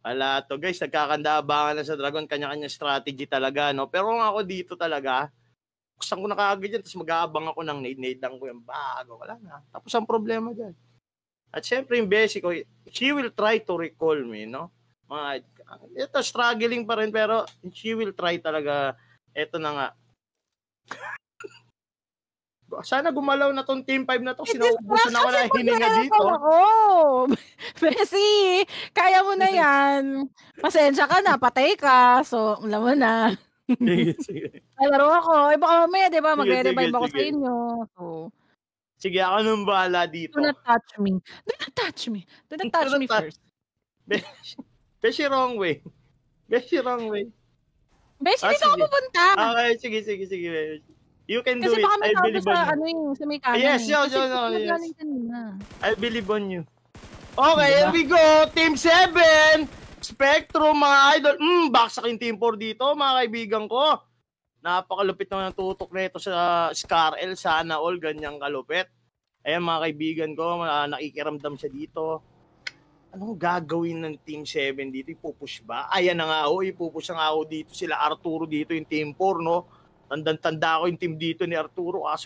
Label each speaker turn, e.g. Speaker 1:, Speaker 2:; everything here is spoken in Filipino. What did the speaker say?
Speaker 1: Wala to guys, nagkakandabangan na sa Dragon, kanya-kanya strategy talaga, no? Pero kung ako dito talaga, buksan ko na kaagad yan, tapos mag-aabang ako ng nade lang ko yung bago, wala na. Tapos ang problema dyan. At syempre yung basic ko, she will try to recall me, no? Ito, struggling pa rin, pero she will try talaga. Ito na nga. Sana gumalaw na tong Team 5 na to. Sinaubusan ako na hininga dito.
Speaker 2: Bessie, kaya mo na yan. Pasensya ka na, patay ka. So, alam mo na.
Speaker 1: Sige.
Speaker 2: Laro ako. Baka mamaya, di ba, magre-revive ako sa inyo. So,
Speaker 1: sige, ako nung bahala dito.
Speaker 2: Do not touch me. Do not touch me. Do not touch me first.
Speaker 1: Beshi wrong way. Beshi wrong way.
Speaker 2: Beshi, dito ako pupunta.
Speaker 1: Okay, sige. You can
Speaker 2: kasi
Speaker 1: do it.
Speaker 2: I believe on you. Sa may kanan.
Speaker 1: Yes. I believe on you. Okay, diba? Here we go. Team 7. Spectrum, mga idol. Baksak yung Team 4 dito, mga kaibigan ko. Napakalupit naman ang tutok nito sa Scar-L. Sana all ganyang kalupit. Ayan, mga kaibigan ko, nakikiramdam siya dito. Anong gagawin ng Team 7 dito? Ipupush ba? Ayan na nga ako, ipupush na nga ako dito. Sila Arturo dito, yung Team 4, no? Tandang-tanda ko yung team dito ni Arturo.